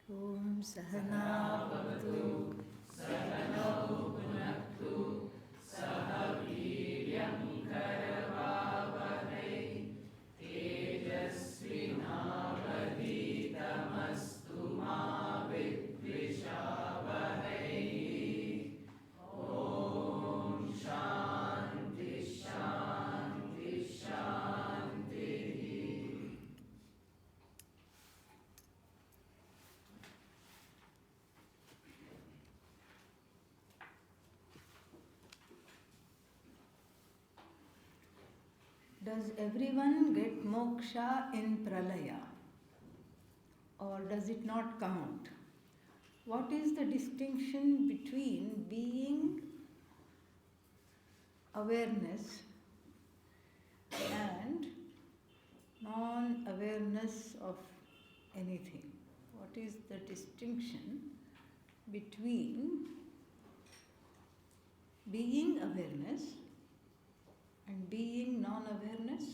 Om Sahana Bhavatu Sahana Bhunaktu Saha Viryam Karavavahai Tejasvinavaditamastu ma vidvishavahai. Om Shanti Shanti Shanti. Does everyone get moksha in pralaya, or does it not count? What is the distinction between being awareness and non-awareness of anything? What is the distinction between being awareness and being non-awareness?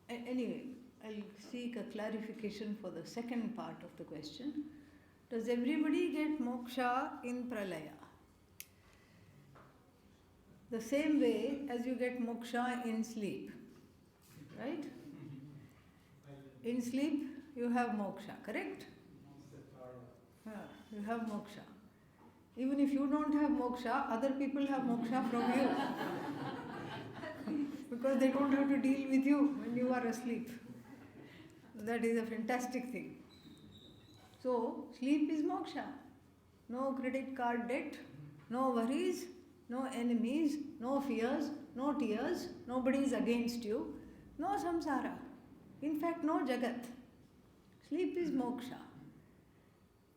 Anyway, I'll seek a clarification for the second part of the question. Does everybody get moksha in pralaya? The same way as you get moksha in sleep, right? In sleep you have moksha, correct? Yeah, you have moksha. Even if you don't have moksha, other people have moksha from you. Because they don't have to deal with you when you are asleep. That is a fantastic thing. So, sleep is moksha. No credit card debt, no worries, no enemies, no fears, no tears, nobody is against you, no samsara. In fact, no jagat. Sleep is moksha.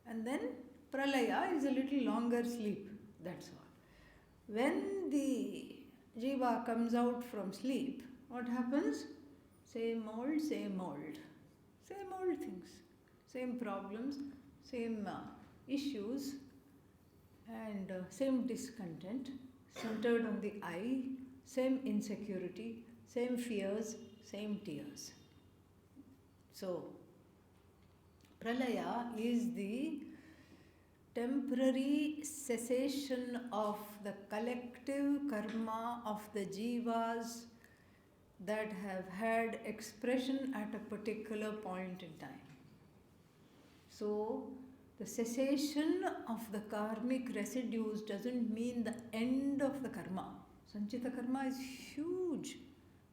And then pralaya is a little longer sleep, that's all. When the jiva comes out from sleep, what happens? Same old things, same problems, same issues, and same discontent centered on the I, same insecurity, same fears, same tears. So, pralaya is the temporary cessation of the collective karma of the jivas that have had expression at a particular point in time. So, the cessation of the karmic residues doesn't mean the end of the karma. Sanchita karma is huge.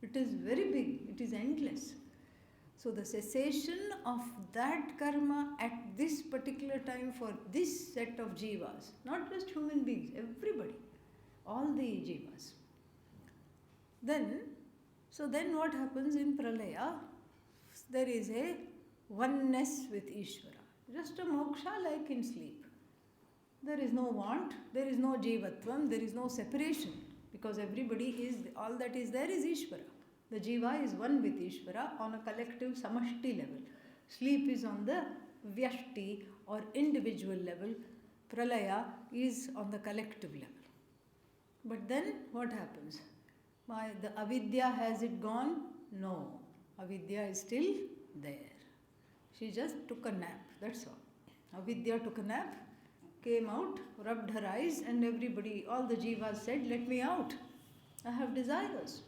It is very big. It is endless. So the cessation of that karma at this particular time for this set of jivas, not just human beings, everybody, all the jivas. Then what happens in pralaya? There is a oneness with Ishvara. Just a moksha like in sleep. There is no want, there is no jivatvam, there is no separation, because everybody is, all that is there is Ishvara. The jiva is one with Ishvara on a collective samashti level. Sleep is on the vyashti or individual level. Pralaya is on the collective level. But then what happens? The avidya, has it gone? No. Avidya is still there. She just took a nap, that's all. Avidya took a nap, came out, rubbed her eyes, and everybody, all the jivas said, let me out. I have desires.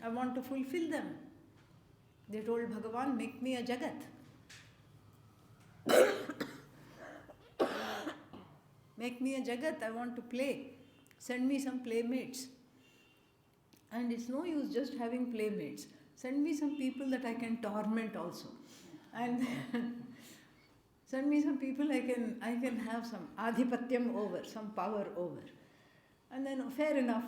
I want to fulfill them. They told Bhagavan, make me a jagat. Make me a jagat, I want to play. Send me some playmates. And it's no use just having playmates. Send me some people that I can torment also. And send me some people I can have some adhipatyam over, some power over. And then fair enough.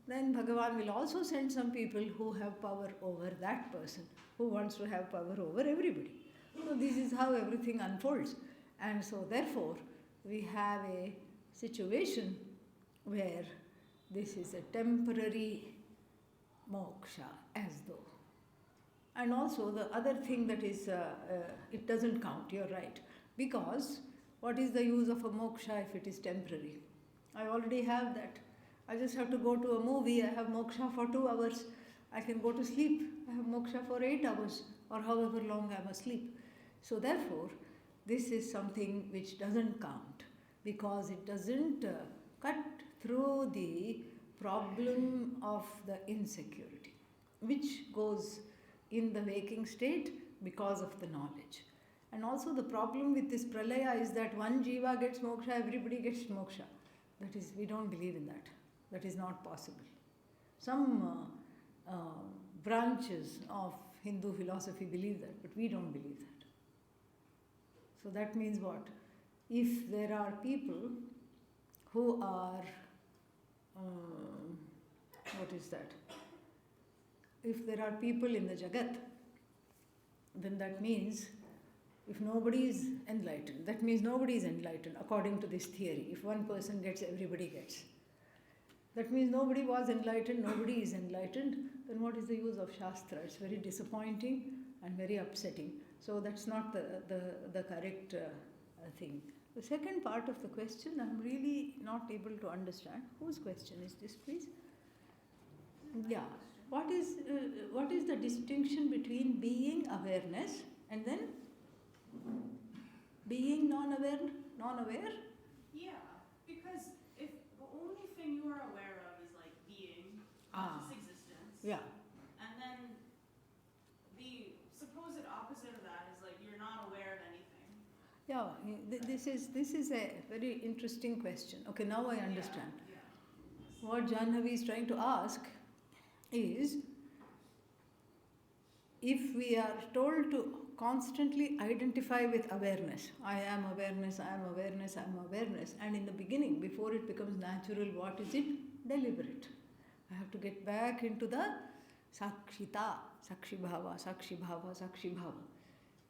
Then Bhagavan will also send some people who have power over that person, who wants to have power over everybody. So this is how everything unfolds. And so therefore, we have a situation where this is a temporary moksha, as though. And also the other thing that is, it doesn't count, you're right. Because what is the use of a moksha if it is temporary? I already have that. I just have to go to a movie, I have moksha for 2 hours. I can go to sleep, I have moksha for 8 hours, or however long I'm asleep. So therefore, this is something which doesn't count because it doesn't cut through the problem of the insecurity, which goes in the waking state because of the knowledge. And also the problem with this pralaya is that one jiva gets moksha, everybody gets moksha. That is, we don't believe in that. That is not possible. Some branches of Hindu philosophy believe that, but we don't believe that. So that means what? If there are people who are, what is that? If there are people in the Jagat, then that means if nobody is enlightened, that means nobody is enlightened according to this theory. If one person gets, everybody gets. That means nobody was enlightened, nobody is enlightened. Then what is the use of Shastra? It's very disappointing and very upsetting. So that's not the correct thing. The second part of the question, I'm really not able to understand. Whose question is this, please? Yeah. What is the distinction between being awareness and then being non-aware? Yeah, because if the only thing you are aware of is like being, conscious existence. Yeah. And then the supposed opposite of that is like you're not aware of anything. Yeah, this is a very interesting question. Okay, now I understand. Yeah. What Janhavi is trying to ask is, if we are told to constantly identify with awareness, I am awareness, I am awareness, I am awareness, and in the beginning, before it becomes natural, what is it? Deliberate. I have to get back into the sakshita, sakshi bhava, sakshi bhava, sakshi bhava.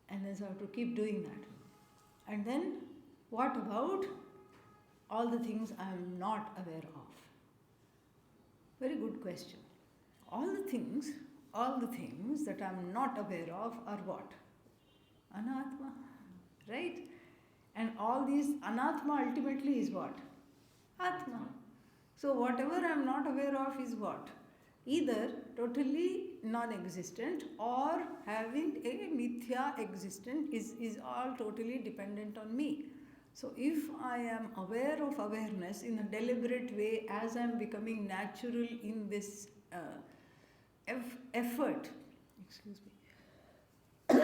And then so I have to keep doing that. And then, what about all the things I am not aware of? Very good question. All the things that I am not aware of are what? Anatma, right? And all these anatma ultimately is what? Atma. So whatever I am not aware of is what? Either totally non-existent or having a mithya existence is all totally dependent on me. So if I am aware of awareness in a deliberate way as I am becoming natural in this effort, excuse me,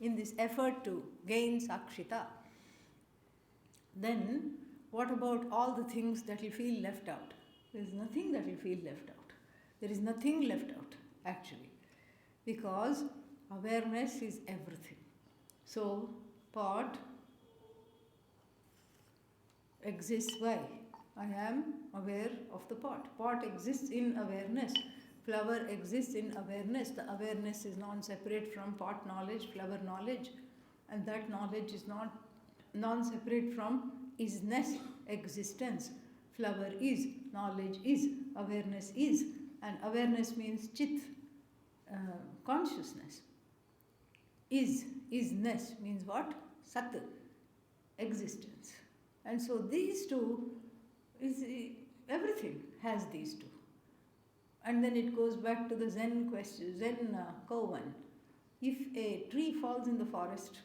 in this effort to gain sakshita, then what about all the things that will feel left out? There is nothing that will feel left out. There is nothing left out actually, because awareness is everything. So pot exists why? I am aware of the pot. Pot exists in awareness. Flower exists in awareness. The awareness is non-separate from pot knowledge, flower knowledge. And that knowledge is not non-separate from isness, existence. Flower is, knowledge is, awareness is. And awareness means chit, consciousness. Isness means what? Sat, existence. And so these two, everything has these two. And then it goes back to the Zen question, Zen koan. If a tree falls in the forest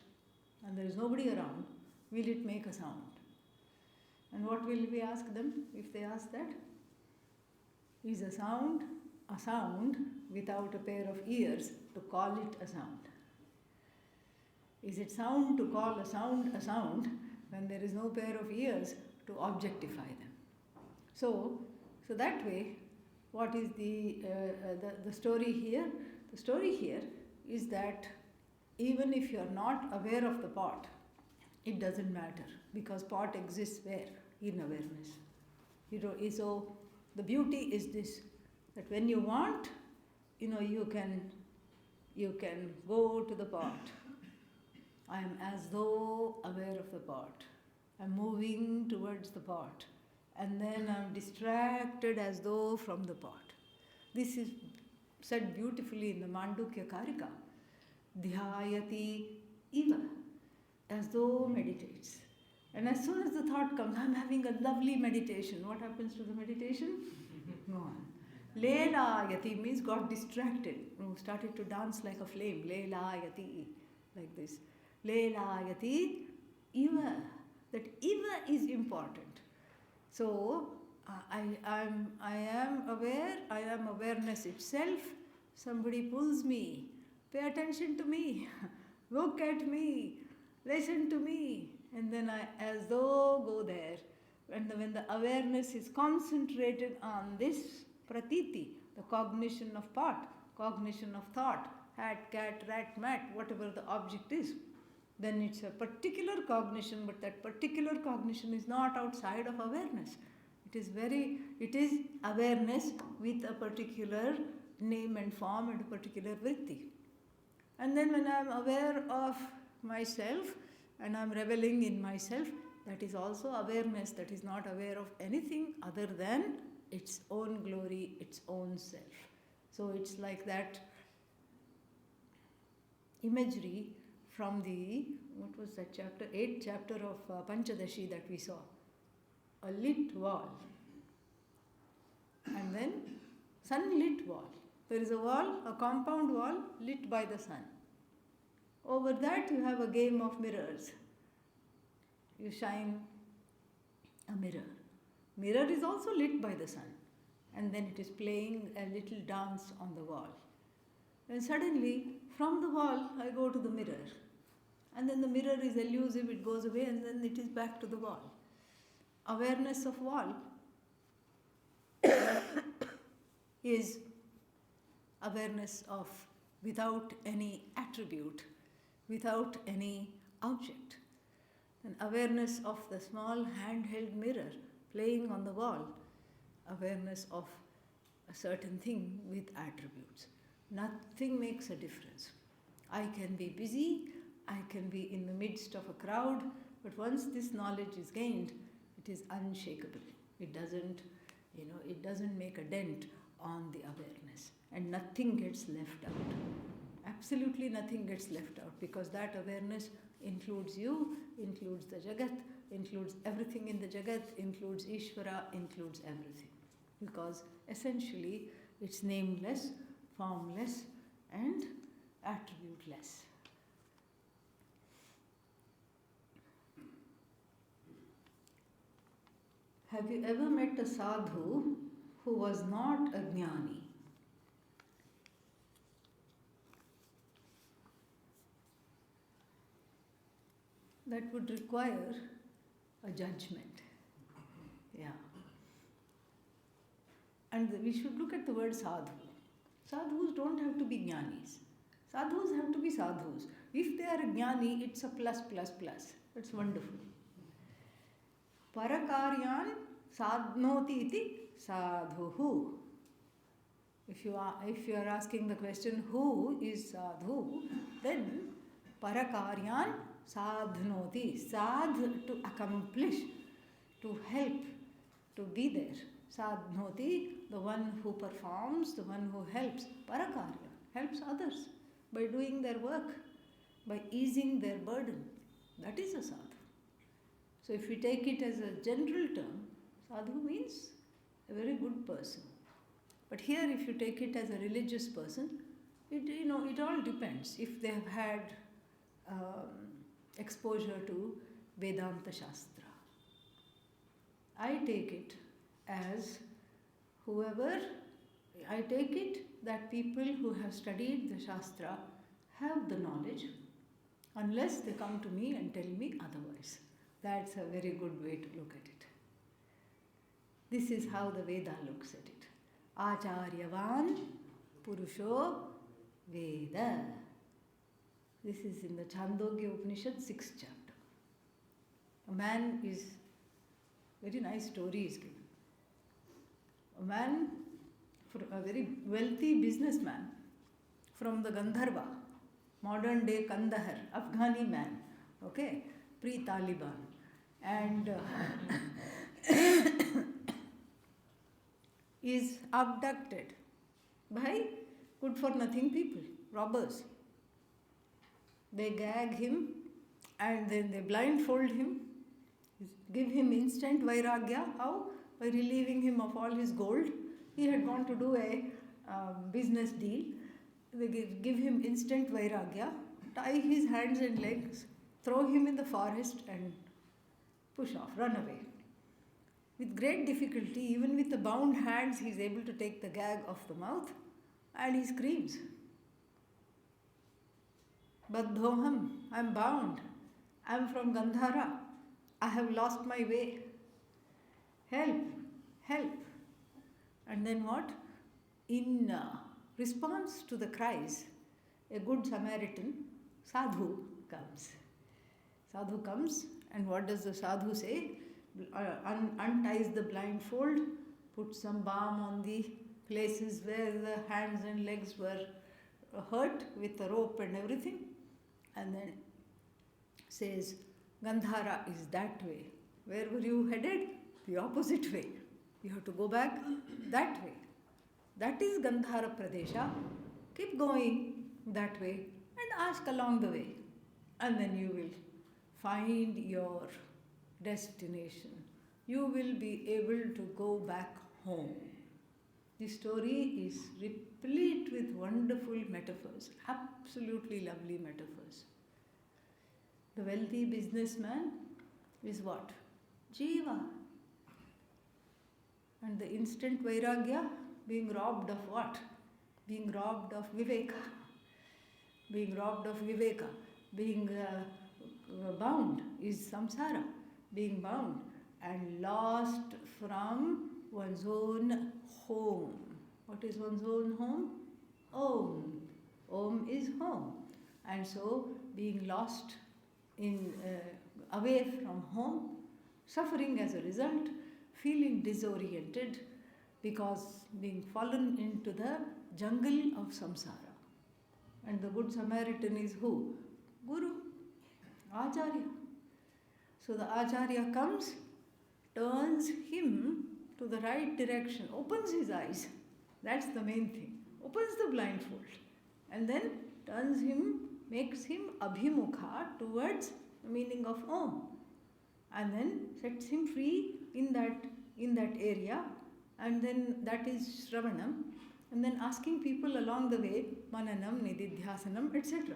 and there is nobody around, will it make a sound? And what will we ask them if they ask that? Is a sound without a pair of ears to call it a sound? Is it sound to call a sound when there is no pair of ears to objectify them? So that way, what is the story here? The story here is that even if you are not aware of the pot, it doesn't matter, because pot exists where? In awareness. So the beauty is this, that when you want, you can go to the pot. I am as though aware of the pot. I'm moving towards the pot. And then I'm distracted as though from the pot. This is said beautifully in the Mandukya Karika. Dhyayati iva, as though meditates. And as soon as the thought comes, I'm having a lovely meditation. What happens to the meditation? Go on. Lelayati means got distracted, started to dance like a flame. Lelayati, like this. Lelayati, iva. That iva is important. So, I am aware, I am awareness itself. Somebody pulls me. Pay attention to me. Look at me. Listen to me. And then I, as though, go there. And when the awareness is concentrated on this pratiti, the cognition of part, cognition of thought, hat, cat, rat, mat, whatever the object is, then it's a particular cognition, but that particular cognition is not outside of awareness. It is awareness with a particular name and form and a particular vritti. And then when I am aware of myself and I am reveling in myself, that is also awareness that is not aware of anything other than its own glory, its own self. So it's like that imagery from the, what was that chapter? 8th chapter of Panchadashi that we saw. A lit wall. And then sunlit wall. There is a wall, a compound wall lit by the sun. Over that you have a game of mirrors. You shine a mirror. Mirror is also lit by the sun. And then it is playing a little dance on the wall. And suddenly, from the wall, I go to the mirror. And then the mirror is elusive, it goes away, and then it is back to the wall. Awareness of wall is awareness of without any attribute, without any object. Then awareness of the small handheld mirror playing on the wall, awareness of a certain thing with attributes. Nothing makes a difference. I can be busy, I can be in the midst of a crowd, but once this knowledge is gained, it is unshakable. It doesn't make a dent on the awareness, and nothing gets left out. Absolutely nothing gets left out, because that awareness includes you, includes the Jagat, includes everything in the Jagat, includes Ishvara, includes everything. Because essentially it's nameless, formless, and attributeless. Have you ever met a sadhu who was not a jnani? That would require a judgment. Yeah. And we should look at the word sadhu. Sadhus don't have to be jnanis. Sadhus have to be sadhus. If they are a jnani, it's a plus, plus, plus. That's wonderful. Parakaryan sadhnoti iti sadhuhu. If you are asking the question, who is sadhu, then parakaryan sadhnoti. Sadh, to accomplish, to help, to be there. Sadhnoti, the one who performs, the one who helps. Parakarya, helps others by doing their work, by easing their burden. That is a sadhu. So if we take it as a general term, sadhu means a very good person. But here if you take it as a religious person, it all depends. If they have had exposure to Vedanta Shastra. I take it as I take it that people who have studied the Shastra have the knowledge, unless they come to me and tell me otherwise. That's a very good way to look at it. This is how the Veda looks at it. Acharyavan Purusho Veda. This is in the Chandogya Upanishad, 6th chapter. A man is, very nice story is given. A man, a very wealthy businessman from the Gandharva, modern day Kandahar, Afghani man, okay, pre-Taliban. And is abducted by good-for-nothing people, robbers. They gag him and then they blindfold him, give him instant vairagya. How? By relieving him of all his gold. He had gone to do a business deal. They give him instant vairagya, tie his hands and legs, throw him in the forest and push off, run away. With great difficulty, even with the bound hands, he is able to take the gag off the mouth and he screams, Baddhoham, I am bound. I am from Gandhara. I have lost my way. Help, help. And then what? In response to the cries, a good Samaritan, sadhu, comes. Sadhu comes, and what does the sadhu say? Unties the blindfold, puts some balm on the places where the hands and legs were hurt with the rope and everything, and then says, Gandhara is that way. Where were you headed? The opposite way. You have to go back that way. That is Gandhara Pradesha. Keep going that way and ask along the way. And then you will find your destination. You will be able to go back home. This story is replete with wonderful metaphors, absolutely lovely metaphors. The wealthy businessman is what? Jiva. And the instant vairagya, being robbed of what? Being robbed of viveka. Being robbed of viveka. Being bound is samsara. Being bound and lost from one's own home. What is one's own home? Om. Om is home. And so being lost away from home, suffering as a result, feeling disoriented because being fallen into the jungle of samsara. And the good Samaritan is who? Guru, Acharya. So the Acharya comes, turns him to the right direction, opens his eyes. That's the main thing. Opens the blindfold and then turns him, makes him abhimukha towards the meaning of Om, and then sets him free in that area, and then that is Shravanam, and then asking people along the way, Mananam, Nididhyasanam, etc.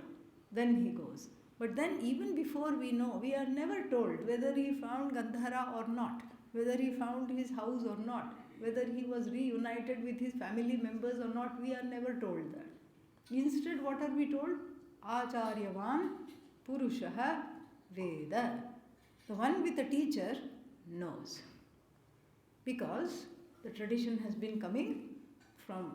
Then he goes. But then even before we know, we are never told whether he found Gandhara or not, whether he found his house or not, whether he was reunited with his family members or not. We are never told that. Instead, what are we told? Acharyavan Purushaha Veda. The one with a teacher knows. Because the tradition has been coming from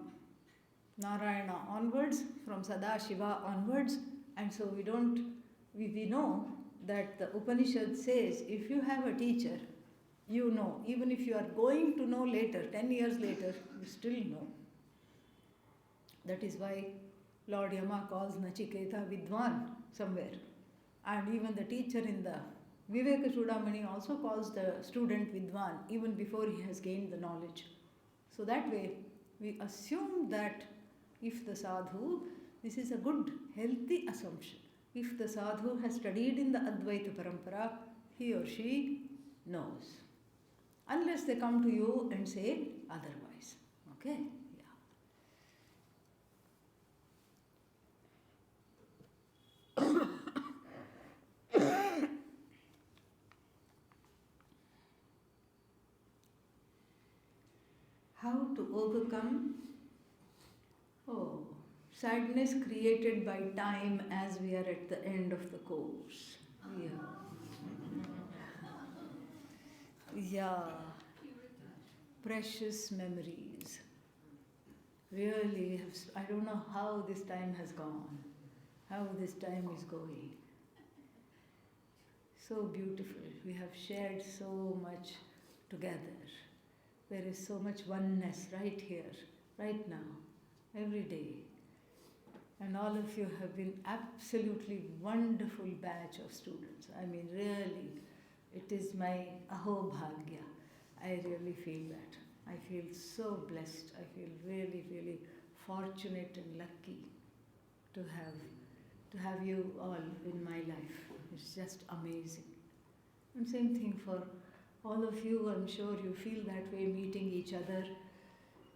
Narayana onwards, from Sadashiva onwards, and so we know that the Upanishad says if you have a teacher, you know. Even if you are going to know later, 10 years later, you still know. That is why Lord Yama calls Nachiketa Vidwan somewhere. And even the teacher in the Viveka Chudamani also calls the student Vidwan even before he has gained the knowledge. So that way, we assume that if the sadhu, this is a good, healthy assumption. If the sadhu has studied in the Advaita Parampara, he or she knows. Unless they come to you and say otherwise. Okay? How to overcome sadness created by time as we are at the end of the course. Yeah. Precious memories. Really, I don't know how this time has gone, how this time is going. So beautiful. We have shared so much together. There is so much oneness right here, right now, every day. And all of you have been absolutely wonderful batch of students. I mean, really, it is my aho bhagya. I really feel that. I feel so blessed. I feel really, really fortunate and lucky to have you all in my life. It's just amazing. And same thing for all of you. I'm sure you feel that way meeting each other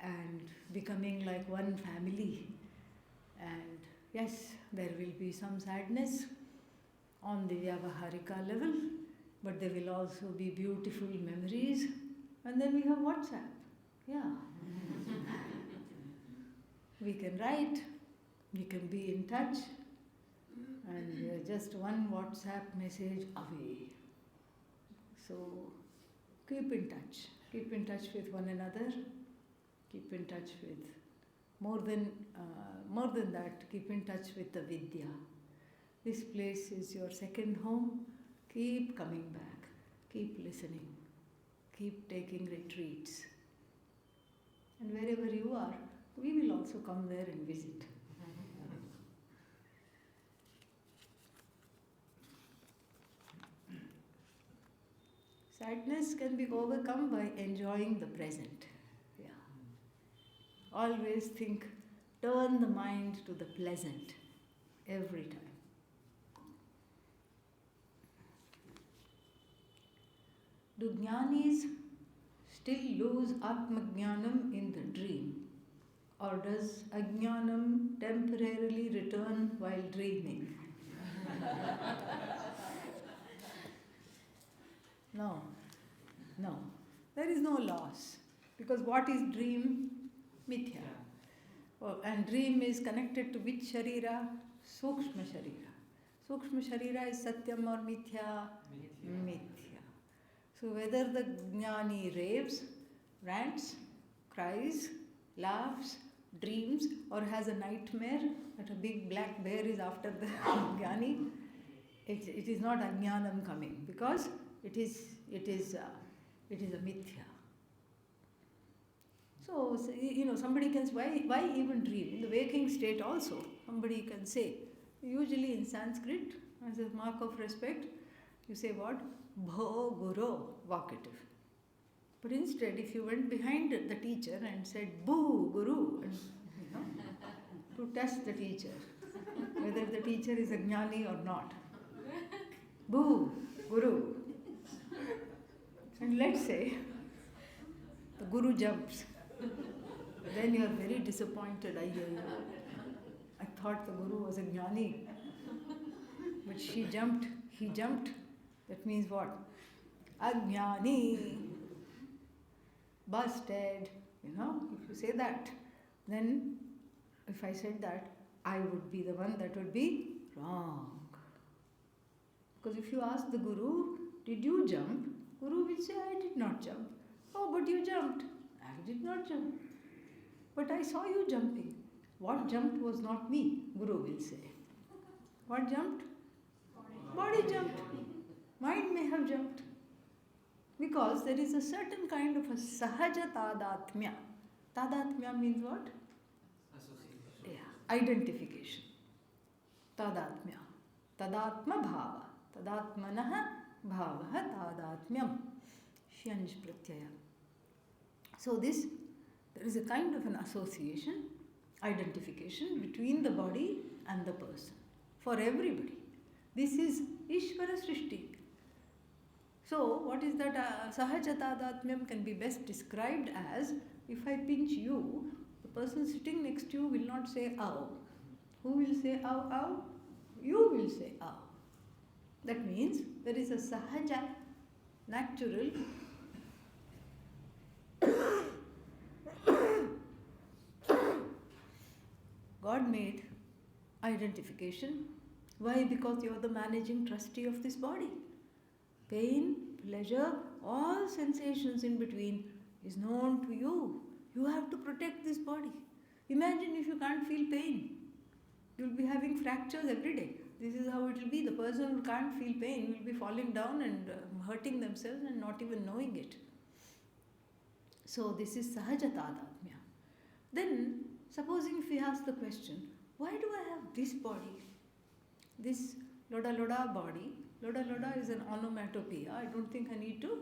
and becoming like one family. And yes, there will be some sadness on the Vyavaharika level, but there will also be beautiful memories. And then we have WhatsApp. Yeah. We can write, we can be in touch, and we are just one WhatsApp message away. So keep in touch. Keep in touch with one another. Keep in touch with more than that. Keep in touch with the Vidya. This place is your second home. Keep coming back. Keep listening. Keep taking retreats. And wherever you are, we will also come there and visit. Sadness can be overcome by enjoying the present. Yeah. Always think, turn the mind to the pleasant every time. Do jnanis still lose Atmajnanam in the dream? Or does Ajnanam temporarily return while dreaming? No. There is no loss. Because what is dream? Mithya. Oh, and dream is connected to which sharira? Sukshma sharira. Sukshma sharira is satyam or mithya? Mithya. So whether the jnani raves, rants, cries, laughs, dreams, or has a nightmare that a big black bear is after the jnani, it is not ajnanam coming, because it is a mithya. So somebody can say, why even dream? In the waking state also, somebody can say, usually in Sanskrit, as a mark of respect, you say what? Bho Guru, vocative. But instead, if you went behind the teacher and said, Boo Guru, and, to test the teacher, whether the teacher is a jnani or not. Boo Guru. And let's say, the Guru jumps. Then you are very disappointed. I thought the Guru was a jnani. But he jumped. That means what? Ajnani. Busted. If you say that, then if I said that, I would be the one that would be wrong. Because if you ask the Guru, did you jump? Guru will say, I did not jump. Oh, but you jumped. I did not jump. But I saw you jumping. What jumped was not me, Guru will say. What jumped? Body jumped. Mind may have jumped. Because there is a certain kind of a sahaja tadatmya. Tadatmya means what? Association. Yeah, identification. Tadatmya. Tadatma bhava. Tadatmanaha bhavaha tadatmyam. Shanj pratyaya. So there is a kind of an association, identification between the body and the person. For everybody. This is Ishvara Srishti. So, what is that? Sahaja tadatmyam can be best described as, if I pinch you, the person sitting next to you will not say, ow. Who will say, ow, ow? You will say, ow. That means there is a sahaja, natural, God-made identification. Why? Because you are the managing trustee of this body. Pain, pleasure, all sensations in between is known to you. You have to protect this body. Imagine if you can't feel pain. You will be having fractures every day. This is how it will be. The person who can't feel pain will be falling down and hurting themselves and not even knowing it. So this is sahaja tadatmya. Then, supposing if we ask the question, why do I have this body? This loda loda body. Loda loda is an onomatopoeia. I don't think I need to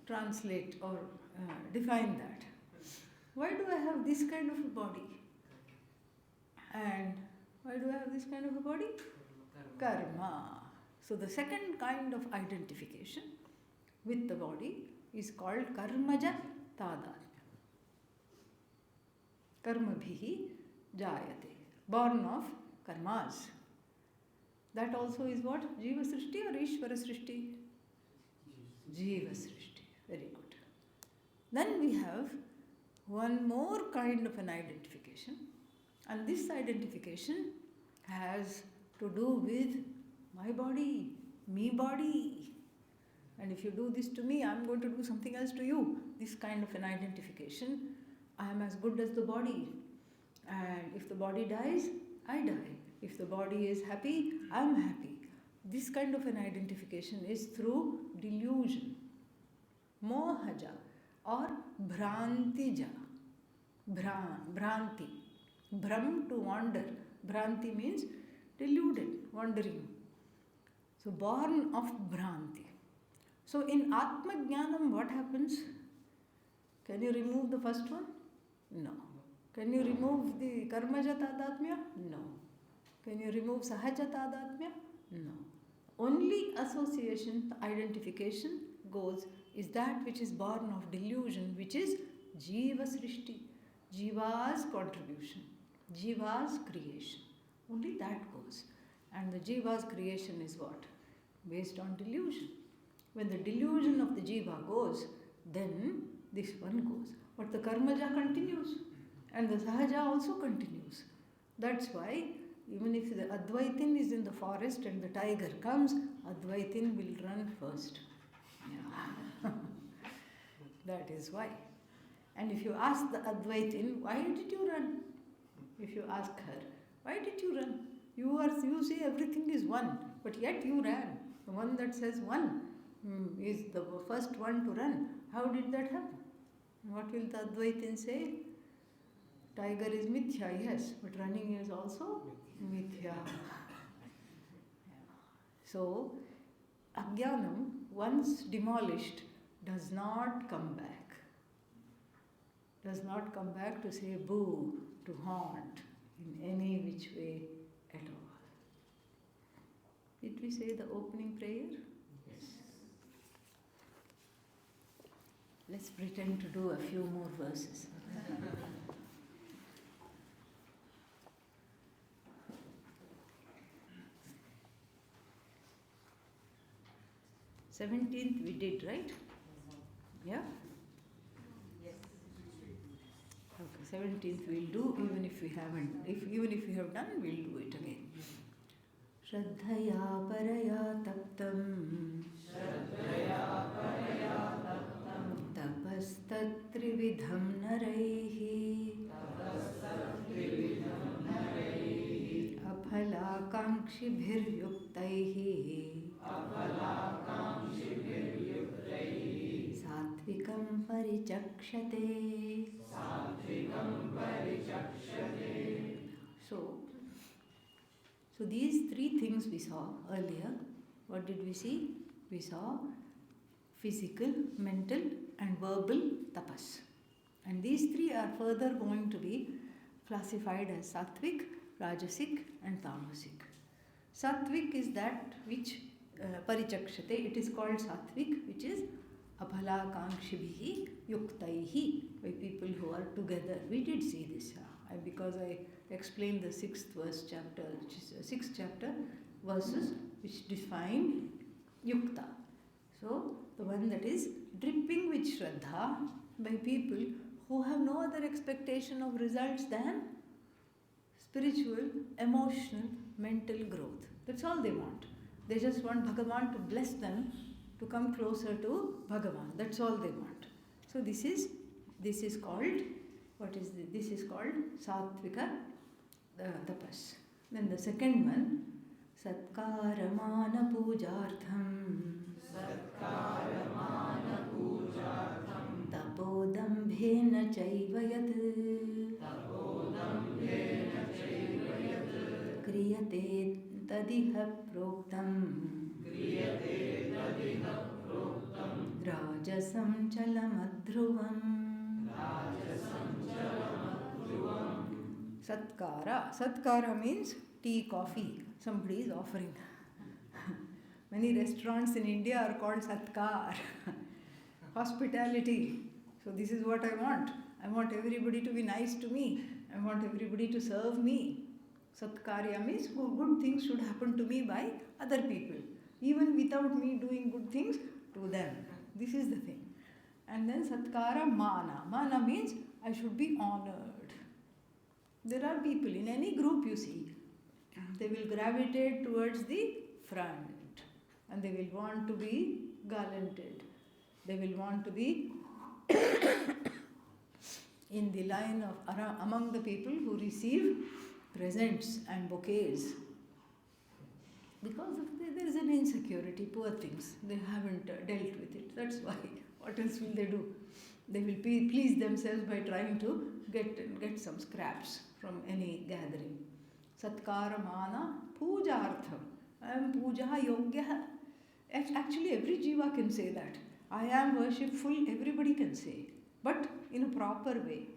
translate or define that. Why do I have this kind of a body? And why do I have this kind of a body? Karma. So the second kind of identification with the body is called karmaja tadatmya. Karmabhihi jayate. Born of karmas. That also is what? Jiva Srishti or Ishvara Srishti? Jiva Srishti. Very good. Then we have one more kind of an identification. And this identification has to do with my body, me body. And if you do this to me, I'm going to do something else to you. This kind of an identification. I am as good as the body. And if the body dies, I die. If the body is happy, I'm happy. This kind of an identification is through delusion. Mohaja or Bhrantija. Bhranti. Bhram to wander. Bhranti means deluded, wandering. So born of Bhranti. So in Atma Jnanam, what happens? Can you remove the first one? No. Can you remove the Karmaja Tadatmya? No. Can you remove Sahaja Tadatmya? No. Only association, identification goes is that which is born of delusion, which is Jiva Srishti, Jiva's contribution, Jiva's creation. Only that goes. And the Jiva's creation is what? Based on delusion. When the delusion of the Jiva goes, then this one goes. But the Karmaja continues. And the Sahaja also continues. That's why even if the Advaitin is in the forest and the tiger comes, Advaitin will run first. Yeah. That is why. And if you ask the Advaitin, why did you run? If you ask her, why did you run? You say everything is one, but yet you ran. The one that says one is the first one to run. How did that happen? What will the Advaitin say? Tiger is mithya, yes, but running is also mithya. Yeah. So, Ajnanam, once demolished, does not come back. Does not come back to say boo, to haunt in any which way at all. Did we say the opening prayer? Yes. Let's pretend to do a few more verses. 17th we did, right? Yeah? Yes. Okay, 17th we'll do, even if we haven't. Even if we have done, we'll do it again. Shraddhaya paraya taptam tapastatrividham naraihi aphalakankshibhiryuktaihi Satvikam parichakshate. So these three things we saw earlier. What did we see? We saw physical, mental and verbal tapas. And these three are further going to be classified as sattvic, rajasic and tamasic. Sattvic is that which parichakshate, it is called sattvic, which is aphalakankshibhihi yuktaihi, by people who are together. We did see this because I explained the 6th verse chapter, which is 6th chapter verses which define yukta. So the one that is dripping with shraddha by people who have no other expectation of results than spiritual, emotional, mental growth. That's all they want. They just want Bhagavan to bless them to come closer to Bhagavan. That's all they want. So this is called, this is called Sattvika tapas. Then the second one, Satkaramana Pujartham Tapodambhena Chaivayat Kriyate Tadiha Proktam Rajasam Chalamadhruvam. Satkara. Satkara means tea, coffee. Somebody is offering. Many restaurants in India are called Satkar. Hospitality. So this is what I want. I want everybody to be nice to me. I want everybody to serve me. Satkarya means good things should happen to me by other people, even without me doing good things to them. This is the thing. And then Satkara Mana. Mana means I should be honored. There are people in any group you see, they will gravitate towards the front and they will want to be gallanted. They will want to be in the line of among the people who receive presents and bouquets. Because there is an insecurity, poor things, they haven't dealt with it. That's why. What else will they do? They will please themselves by trying to get some scraps from any gathering. Satkara mana pujartham. I am puja yogya. Actually, every jiva can say that. I am worshipful, everybody can say. But in a proper way.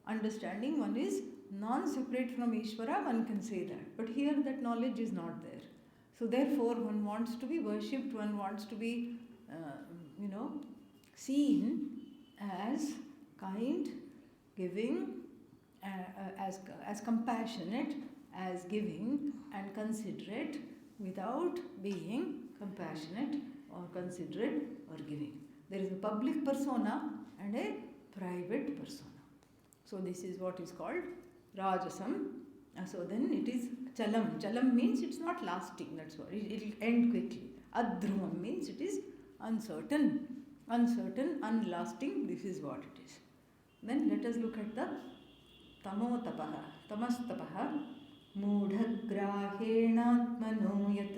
Understanding one is non-separate from Ishvara, one can say that. But here that knowledge is not there. So therefore, one wants to be worshipped, one wants to be, seen as kind, giving, as compassionate, as giving and considerate without being compassionate or considerate or giving. There is a public persona and a private persona. So this is what is called Rajasam. So then it is Chalam. Chalam means it's not lasting, that's why. It will end quickly. Adhrumam means it is uncertain. Uncertain, unlasting, this is what it is. Then let us look at the Tamotapaha. Tamastapaha. Mudhagrahenatmano yat.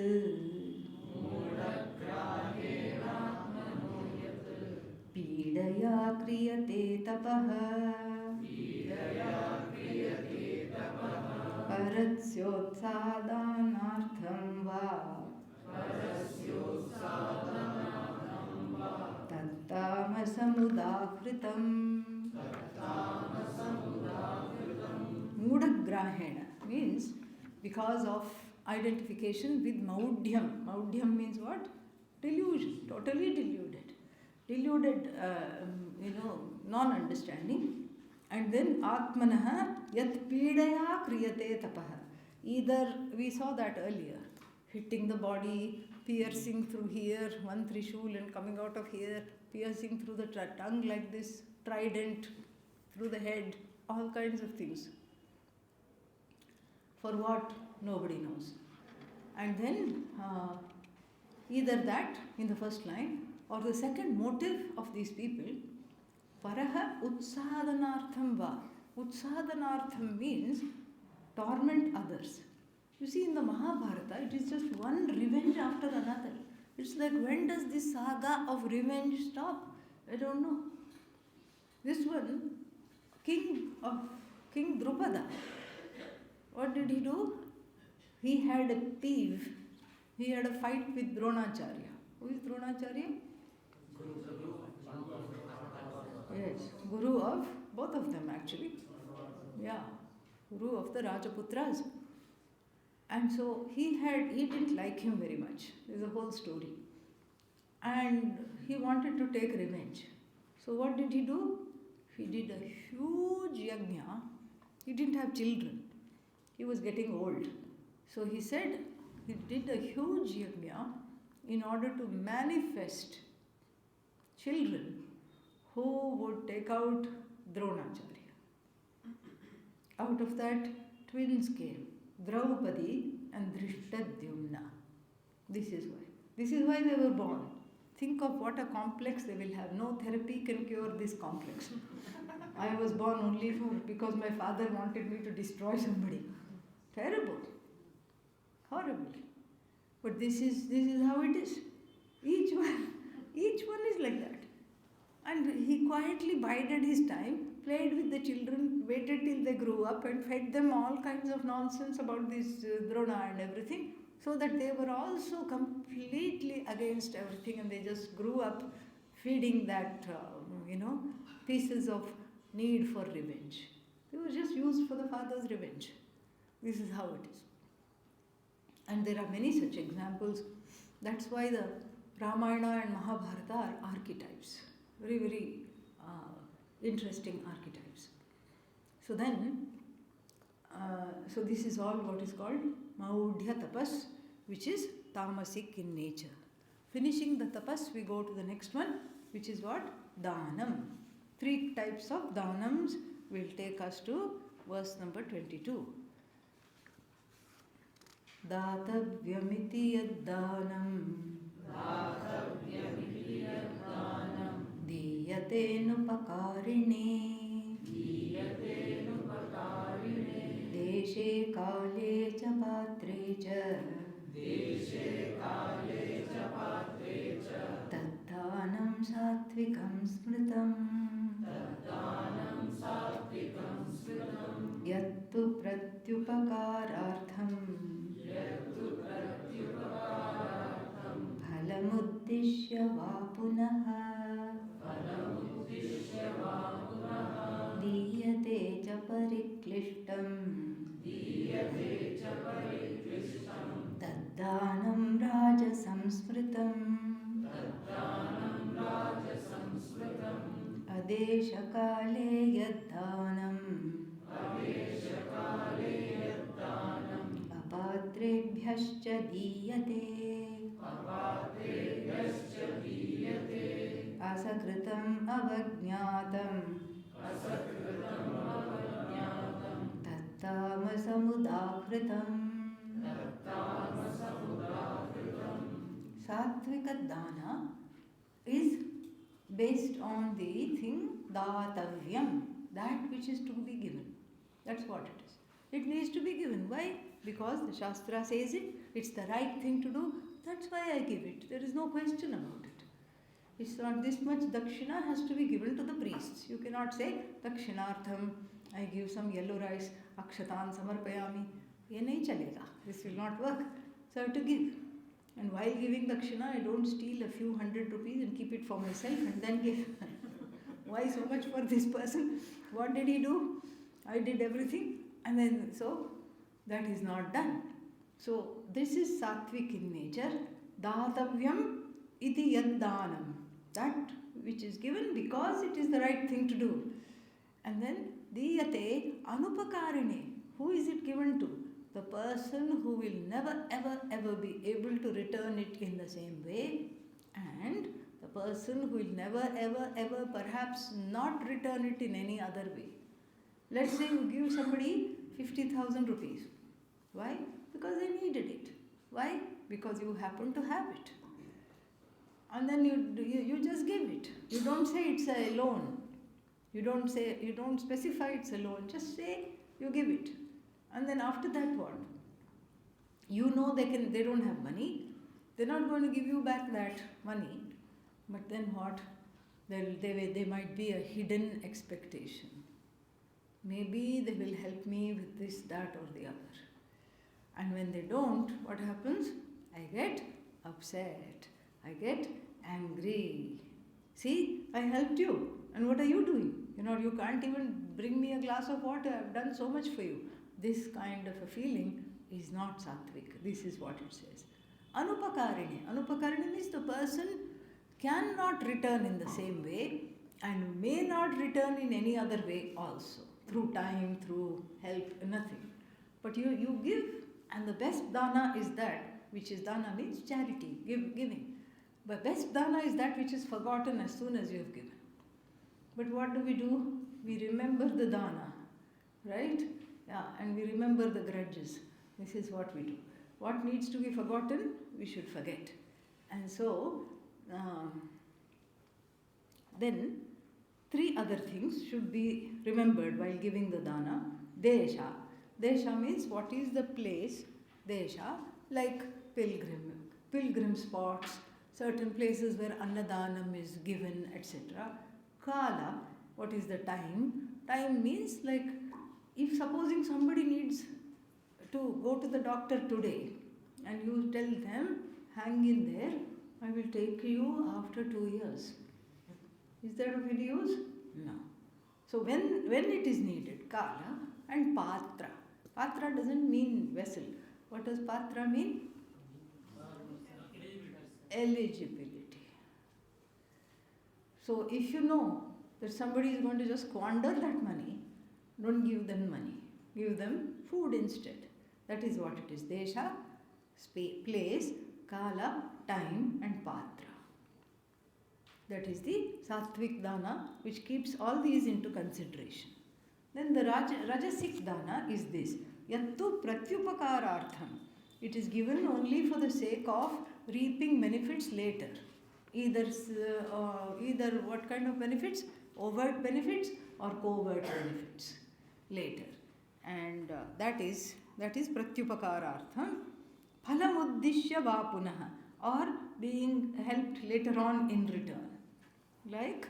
Pidaya kriyate tapaha. Paratsyotsadanartham va. Tattamasamudakritam. Mudagrahena means because of identification with Maudhyam. Maudhyam means what? Delusion, totally deluded. Deluded, non-understanding. And then Atmanaha yat pidaya kriyate tapaha. Either, we saw that earlier, hitting the body, piercing through here, one trishul and coming out of here, piercing through the tongue like this, trident through the head, all kinds of things. For what? Nobody knows. And then either that in the first line or the second motive of these people, Paraha utsadanartham va. Utsadanartham means torment others. You see, in the Mahabharata, it is just one revenge after another. It's like, when does this saga of revenge stop? I don't know. This one, King Drupada, what did he do? He had a peeve. He had a fight with Dronacharya. Who is Dronacharya? Yes, Guru of both of them actually. Yeah, Guru of the Rajaputras. And so he didn't like him very much. There's a whole story. And he wanted to take revenge. So what did he do? He did a huge yajna. He didn't have children. He was getting old. So he said he did a huge yajna in order to manifest children who would take out Dronacharya. Out of that, twins came. Draupadi and Drishtadyumna. This is why. This is why they were born. Think of what a complex they will have. No therapy can cure this complex. I was born only because my father wanted me to destroy somebody. Terrible. Horrible. But this is how it is. Each one is like that. And he quietly bided his time, played with the children, waited till they grew up and fed them all kinds of nonsense about this Drona and everything, so that they were also completely against everything and they just grew up feeding that, pieces of need for revenge. They were just used for the father's revenge. This is how it is. And there are many such examples. That's why the Ramayana and Mahabharata are archetypes. Very, very interesting archetypes. So then, So this is all what is called Maudhya tapas, which is tamasic in nature. Finishing the tapas, we go to the next one, which is what? Danam. 3 types of danams will take us to verse number 22. Datavyamiti yaddanam Diyatenupakarini Deshe kale cha patre cha Taddanam satvikam smritam Yattu pratyupakarartham Phalamuddishya va punaha Diyate cha pariklishtam Taddanam raja samsmritam Adesha kale yaddanam Apatrebhyascha diyate Asakritam avajñātam Tattamasamudākritam Satvika dana is based on the thing datavyam, that which is to be given. That's what it is. It needs to be given. Why? Because the Shastra says it, it's the right thing to do. That's why I give it. There is no question about it. It's not this much dakshina has to be given to the priests. You cannot say dakshinartham, I give some yellow rice, akshatan samarpayami. Ye nahi chalega. This will not work. So I have to give. And while giving dakshina, I don't steal a few 100 rupees and keep it for myself and then give. Why so much for this person? What did he do? I did everything. And then, so that is not done. So this is sattvic in nature. Datavyam iti yaddanam. That which is given because it is the right thing to do. And then diyate anupakarine. Who is it given to? The person who will never ever be able to return it in the same way, and the person who will never ever perhaps not return it in any other way. Let's say you give somebody 50,000 rupees. Why? Because they needed it. Why? Because you happen to have it. And then you just give it. You don't say it's a loan. You don't specify it's a loan. Just say you give it. And then after that what? You know they don't have money. They're not going to give you back that money. But then what? There might be a hidden expectation. Maybe they will help me with this, that or the other. And when they don't, what happens? I get upset. I get angry. See, I helped you. And what are you doing? You can't even bring me a glass of water. I've done so much for you. This kind of a feeling is not sattvic. This is what it says. Anupakarine. Anupakarine means the person cannot return in the same way and may not return in any other way also. Through time, through help, nothing. But you give, and the best dana is that, which is dana means charity, giving. But best dana is that which is forgotten as soon as you have given. But what do? We remember the dana, right? Yeah, and we remember the grudges. This is what we do. What needs to be forgotten, we should forget. And so, then 3 other things should be remembered while giving the dana. Desha. Desha means what is the place. Desha, like pilgrim spots, certain places where annadanam is given, etc. Kala, what is the time? Time means like, if supposing somebody needs to go to the doctor today and you tell them, hang in there, I will take you after 2 years. Is that of any use? No. So when it is needed, kala and patra. Patra doesn't mean vessel. What does patra mean? Eligibility. So if you know that somebody is going to just squander that money, don't give them money. Give them food instead. That is what it is. Desha, place, kala, time, and patra. That is the sattvic dana, which keeps all these into consideration. Then the rajasic dana is this. Yattu pratyupakarartham. It is given only for the sake of reaping benefits later. Either what kind of benefits? Overt benefits or covert benefits later. And that is pratyupakarartham. Phalamuddishya va punaha, or being helped later on in return. Like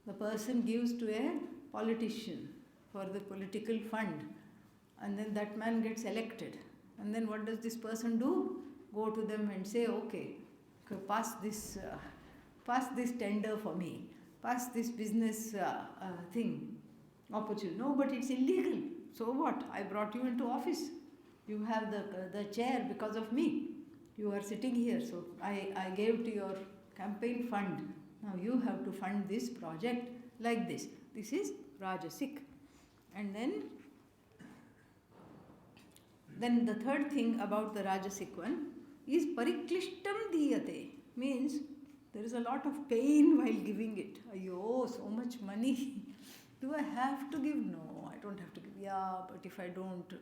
the person gives to a politician for the political fund, and then that man gets elected. And then what does this person do? Go to them and say, okay, pass this tender for me, pass this business opportunity. No, but it's illegal. So what? I brought you into office. You have the chair because of me. You are sitting here, so I gave to your campaign fund. Now you have to fund this project like this. This is Rajasic. And then the third thing about the Rajasic one is Pariklishtam diyate. Means there is a lot of pain while giving it. Ayyo, so much money. Do I have to give? No, I don't have to give. Yeah, but if I don't,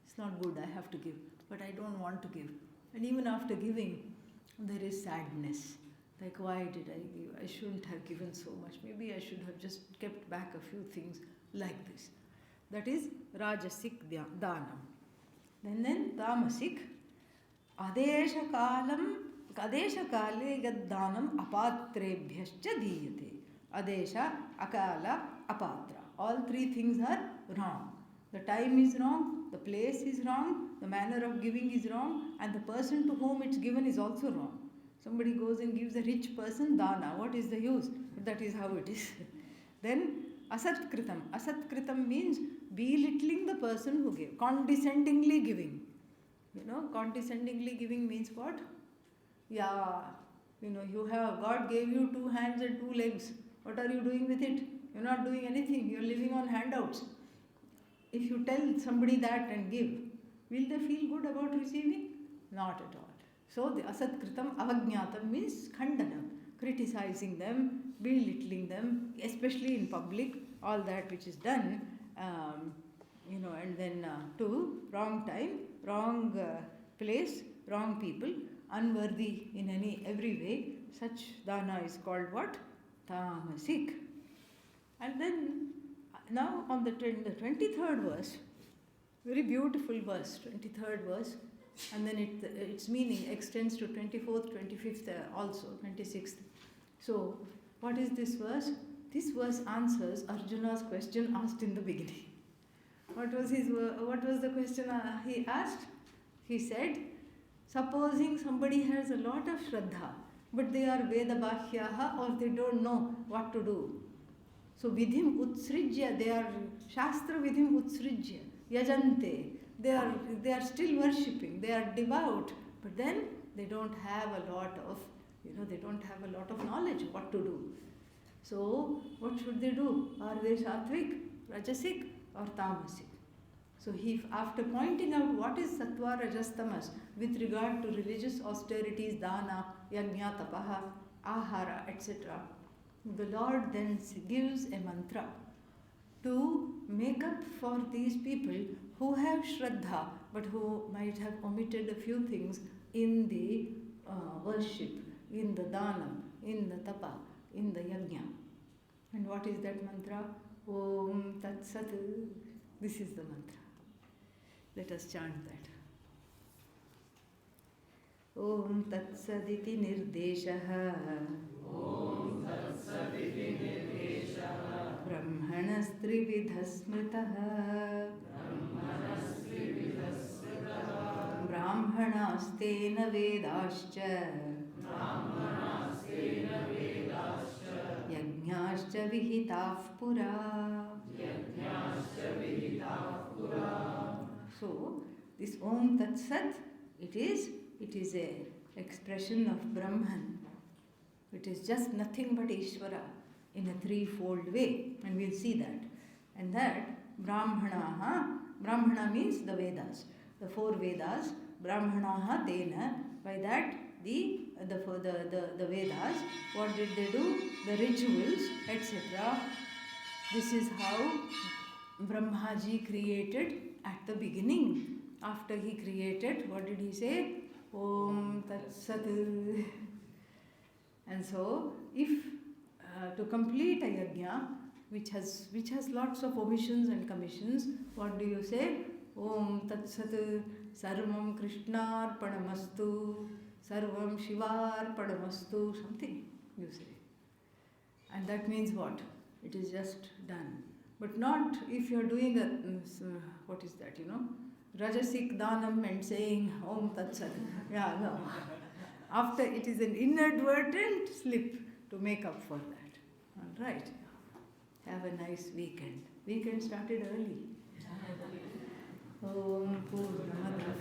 it's not good. I have to give. But I don't want to give. And even after giving, there is sadness. Like, why did I give? I shouldn't have given so much. Maybe I should have just kept back a few things like this. That is Rajasic Danam. Then Tamasik. Adesha kale yad danam apatrebhyascha diyate. Adesha, akala, apatra. All three things are wrong. The time is wrong, the place is wrong, the manner of giving is wrong, and the person to whom it's given is also wrong. Somebody goes and gives a rich person dana. What is the use? But that is how it is. Then asatkritam. Asatkritam means belittling the person who gave. Condescendingly giving. Condescendingly giving means what? Yeah, God gave you 2 hands and 2 legs. What are you doing with it? You're not doing anything. You're living on handouts. If you tell somebody that and give, will they feel good about receiving? Not at all. So the asatkritam avagnatam means khandanam, criticizing them, belittling them, especially in public, all that which is done, and then to wrong time, wrong place, wrong people, unworthy in every way. Such dana is called what? Tamasik. And then now on the 23rd verse, very beautiful verse, 23rd verse, and then its meaning extends to 24th, 25th also, 26th. So what is this verse? This verse answers Arjuna's question asked in the beginning. What was the question he asked? He said, supposing somebody has a lot of Shraddha, but they are Vedabhahyaha, or they don't know what to do. So Vidhim Utsrijya, they are Shastra Vidhim Utsrijya, Yajante. They are still worshipping, they are devout, but then they don't have a lot of knowledge what to do. So what should they do? Are they Sattvic, Rajasic, or Tamasic? So after pointing out what is Sattva, Rajas, Tamas with regard to religious austerities, Dana, Yajna, Tapaha, Ahara, etc., the Lord then gives a mantra to make up for these people who have Shraddha but who might have omitted a few things in the worship, in the Dana, in the Tapa, in the Yajna. And what is that mantra? Om Tat Sat. This is the mantra. Let us chant that. Om Tat Saditi Nirdeshaha. Om Tat Saditi Nirdeshaha. Brahmanastrividha smritaha. Brahmanastena vedascha. Yajñāscha vihitah pura. So, this Om Tat Sat, it is a expression of Brahman. It is just nothing but Ishvara in a threefold way, and we'll see that. And that Brahmanaha, Brahmana means the Vedas. The 4 Vedas. Brahmanaha tena. By that, the Vedas, what did they do? The rituals, etc. This is how Brahmaji created at the beginning. After he created, what did he say? Om Tat Sat. And so, if to complete a yajna, which has lots of omissions and commissions, what do you say? Om Tat Sat Sarvam Krishnarpanamastu Sarvam Shivarpanamastu, something you say. And that means what? It is just done. But not if you are doing what is that, Rajasik Danam and saying Om Tat Sat. Yeah, no. After it is an inadvertent slip to make up for that. All right. Have a nice weekend. Weekend started early. Om Purnamadav